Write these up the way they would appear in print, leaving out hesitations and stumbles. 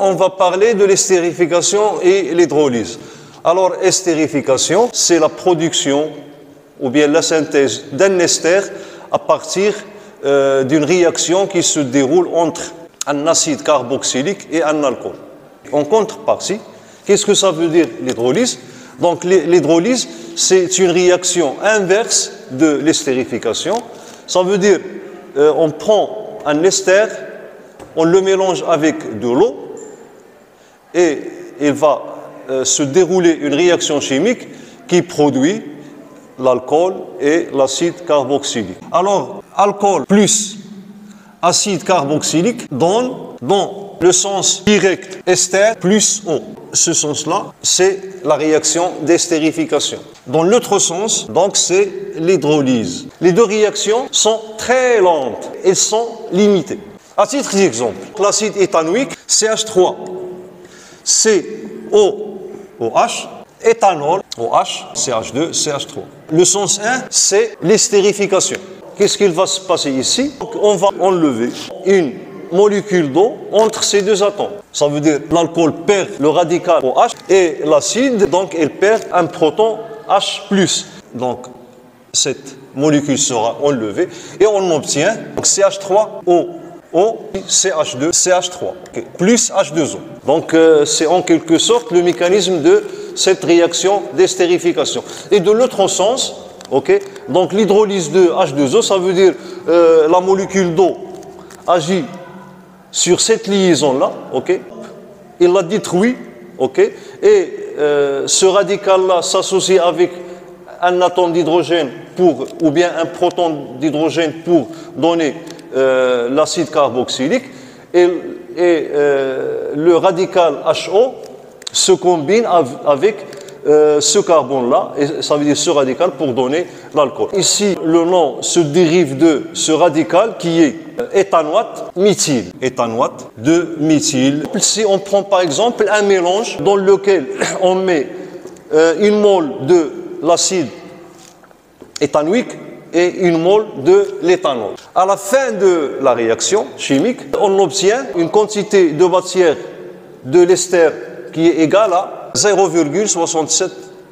on va parler de l'estérification et l'hydrolyse. Alors, estérification, c'est la production ou bien la synthèse d'un ester à partir d'une réaction qui se déroule entre un acide carboxylique et un alcool. En contrepartie, qu'est-ce que ça veut dire l'hydrolyse? Donc l'hydrolyse, c'est une réaction inverse de l'estérification. Ça veut dire on prend un ester, on le mélange avec de l'eau et il va se dérouler une réaction chimique qui produit l'alcool et l'acide carboxylique. Alors, alcool plus acide carboxylique donne, dans le sens direct, ester plus eau. Ce sens-là, c'est la réaction d'estérification. Dans l'autre sens, donc, c'est l'hydrolyse. Les deux réactions sont très lentes, elles sont limitées. À titre d'exemple, l'acide éthanoïque, CH3, COOH, éthanol, OH, CH2, CH3. Le sens 1, c'est l'estérification. Qu'est-ce qu'il va se passer ici? Donc, on va enlever une molécule d'eau entre ces deux atomes. Ça veut dire l'alcool perd le radical OH et l'acide, donc, elle perd un proton H+. Donc, cette molécule sera enlevée et on obtient donc, CH3O. CH2, CH3, plus H2O. Donc, c'est en quelque sorte le mécanisme de cette réaction d'estérification. Et de l'autre sens, donc l'hydrolyse de H2O, ça veut dire la molécule d'eau agit sur cette liaison-là, il la détruit, et ce radical-là s'associe avec un atome d'hydrogène ou bien un proton d'hydrogène pour donner l'acide carboxylique et le radical HO se combine avec ce carbone-là, et ça veut dire ce radical pour donner l'alcool. Ici, le nom se dérive de ce radical qui est éthanoate méthyle. Éthanoate de méthyle. Si on prend par exemple un mélange dans lequel on met une mole de l'acide éthanoïque et une mole de l'éthanol. À la fin de la réaction chimique, on obtient une quantité de matière de l'ester qui est égale à 0,67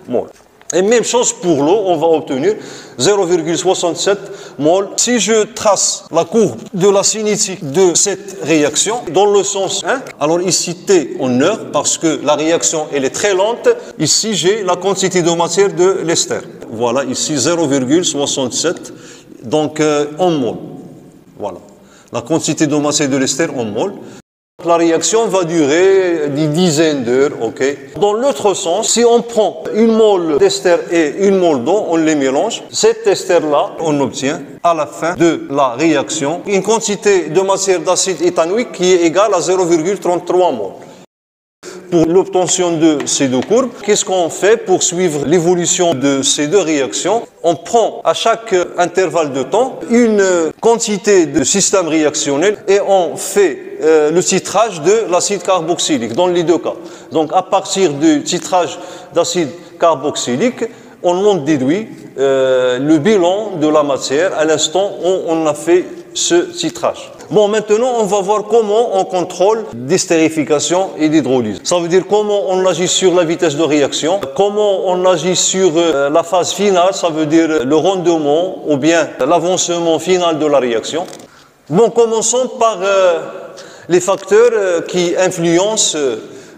mol. Et même chose pour l'eau, on va obtenir 0,67 mol. Si je trace la courbe de la cinétique de cette réaction dans le sens 1, alors ici T en heure parce que la réaction elle est très lente. Ici j'ai la quantité de matière de l'ester. Voilà, ici 0,67, donc en mol. Voilà, la quantité de matière de l'ester en mol. La réaction va durer des dizaines d'heures, Dans l'autre sens, si on prend une mole d'ester et une mole d'eau, on les mélange, cet ester-là, on obtient à la fin de la réaction une quantité de matière d'acide éthanoïque qui est égale à 0,33 mol. Pour l'obtention de ces deux courbes, qu'est-ce qu'on fait pour suivre l'évolution de ces deux réactions? On prend à chaque intervalle de temps une quantité de système réactionnel et on fait le titrage de l'acide carboxylique dans les deux cas. Donc à partir du titrage d'acide carboxylique, on en déduit le bilan de la matière à l'instant où on a fait ce titrage. Bon, maintenant, on va voir comment on contrôle d'estérification et d'hydrolyse. Ça veut dire comment on agit sur la vitesse de réaction, comment on agit sur la phase finale, ça veut dire le rendement ou bien l'avancement final de la réaction. Bon, commençons par les facteurs qui influencent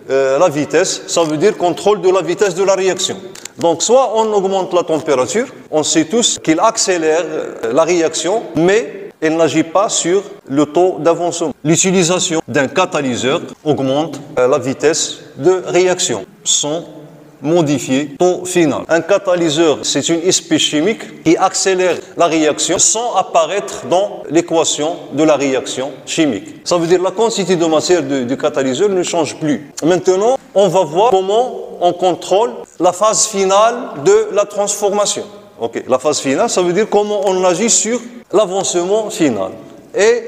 la vitesse, ça veut dire contrôle de la vitesse de la réaction. Donc, soit on augmente la température, on sait tous qu'il accélère la réaction, mais elle n'agit pas sur le taux d'avancement. L'utilisation d'un catalyseur augmente la vitesse de réaction sans modifier le taux final. Un catalyseur, c'est une espèce chimique qui accélère la réaction sans apparaître dans l'équation de la réaction chimique. Ça veut dire que la quantité de matière du catalyseur ne change plus. Maintenant, on va voir comment on contrôle la phase finale de la transformation. La phase finale, ça veut dire comment on agit sur l'avancement final et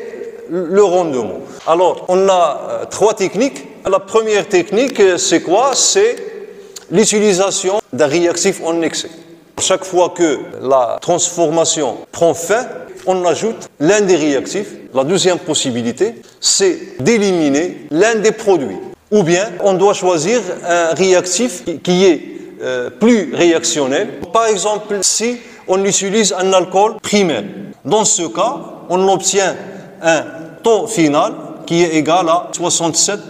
le rendement. Alors, on a trois techniques. La première technique, c'est quoi? C'est l'utilisation d'un réactif en excès. Chaque fois que la transformation prend fin, on ajoute l'un des réactifs. La deuxième possibilité, c'est d'éliminer l'un des produits. Ou bien, on doit choisir un réactif qui est plus réactionnel. Par exemple, si on utilise un alcool primaire, dans ce cas, on obtient un taux final qui est égal à 67%.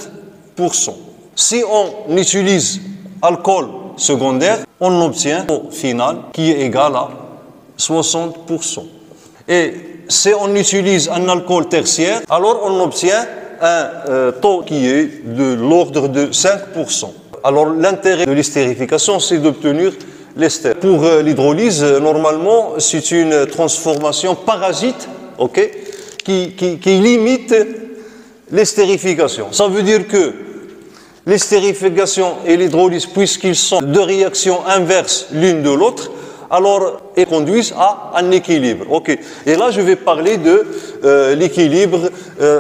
Si on utilise alcool secondaire, on obtient un taux final qui est égal à 60%. Et si on utilise un alcool tertiaire, alors on obtient un taux qui est de l'ordre de 5%. Alors l'intérêt de l'estérification, c'est d'obtenir l'ester. Pour l'hydrolyse, normalement, c'est une transformation parasite, okay, qui limite l'estérification. Ça veut dire que l'estérification et l'hydrolyse, puisqu'ils sont deux réactions inverses l'une de l'autre, alors elles conduisent à un équilibre. Okay. Et là, je vais parler de l'équilibre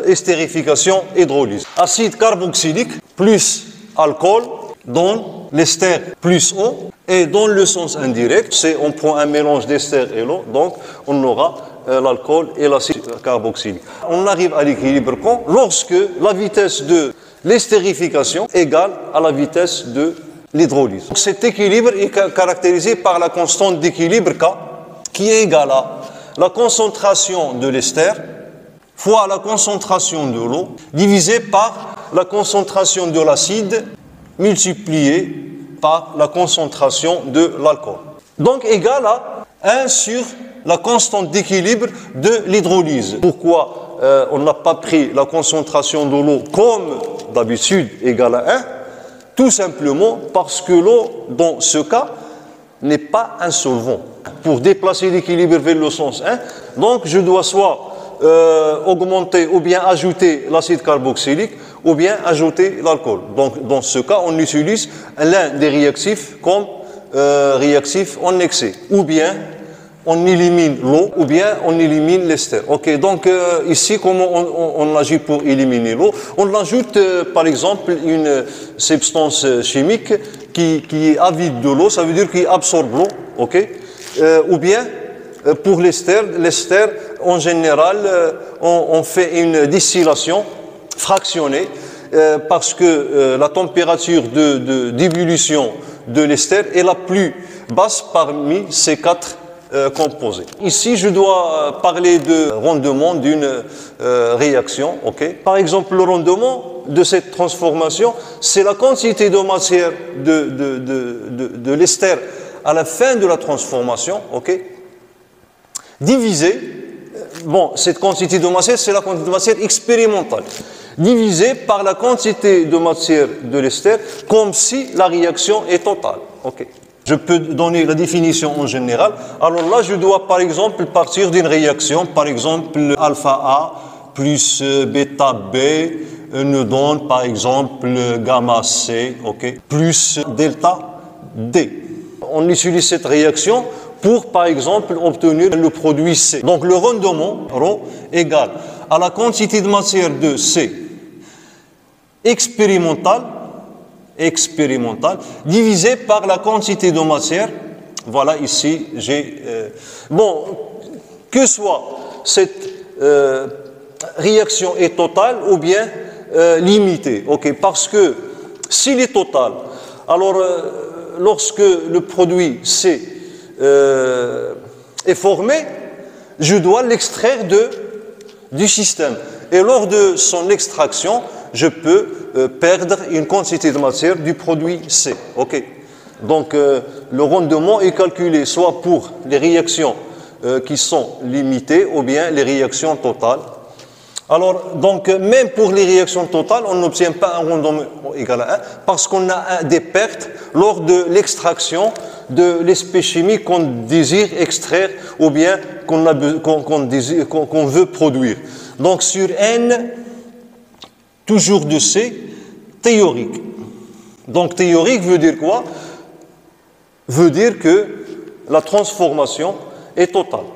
estérification-hydrolyse. Acide carboxylique plus alcool donne l'ester plus eau, et dans le sens indirect, c'est on prend un mélange d'ester et l'eau, donc on aura l'alcool et l'acide carboxylique. On arrive à l'équilibre quand? Lorsque la vitesse de l'estérification est égale à la vitesse de l'hydrolyse. Cet équilibre est caractérisé par la constante d'équilibre K, qui est égale à la concentration de l'ester fois la concentration de l'eau, divisé par la concentration de l'acide, multiplié par la concentration de l'alcool. Donc égal à 1 sur la constante d'équilibre de l'hydrolyse. Pourquoi on n'a pas pris la concentration de l'eau comme d'habitude égale à 1? Tout simplement parce que l'eau, dans ce cas, n'est pas un solvant. Pour déplacer l'équilibre vers le sens 1, donc je dois soit augmenter ou bien ajouter l'acide carboxylique ou bien ajouter l'alcool. Donc dans ce cas, on utilise l'un des réactifs comme réactif en excès. Ou bien on élimine l'eau ou bien on élimine l'ester. Okay, donc ici, comment on agit pour éliminer l'eau? On ajoute par exemple une substance chimique qui est avide de l'eau, ça veut dire qu'il absorbe l'eau. Okay? Ou bien pour l'ester, en général, on fait une distillation fractionnée parce que la température d'ébullition de l'ester est la plus basse parmi ces quatre composés. Ici, je dois parler de rendement d'une réaction. Okay? Par exemple, le rendement de cette transformation, c'est la quantité de matière de l'ester à la fin de la transformation, okay? Divisé, bon, cette quantité de matière, c'est la quantité de matière expérimentale, divisé par la quantité de matière de l'ester, comme si la réaction est totale. Okay. Je peux donner la définition en général. Alors là, je dois par exemple partir d'une réaction, par exemple alpha A plus bêta B nous donne par exemple gamma C, okay, plus delta D. On utilise cette réaction pour, par exemple, obtenir le produit C. Donc, le rendement, ρ, égale à la quantité de matière de C expérimentale, divisé par la quantité de matière. Voilà, ici, j'ai... bon, que soit cette réaction est totale ou bien limitée, okay, parce que s'il est total, alors... lorsque le produit C est formé, je dois l'extraire du système. Et lors de son extraction, je peux perdre une quantité de matière du produit C. Okay. Donc, le rendement est calculé soit pour les réactions qui sont limitées ou bien les réactions totales. Alors, donc, même pour les réactions totales, on n'obtient pas un rendement égal à 1 parce qu'on a des pertes lors de l'extraction de l'espèce chimique qu'on désire extraire ou bien qu'on veut produire. Donc, sur N, toujours de C, théorique. Donc, théorique veut dire quoi? Veut dire que la transformation est totale.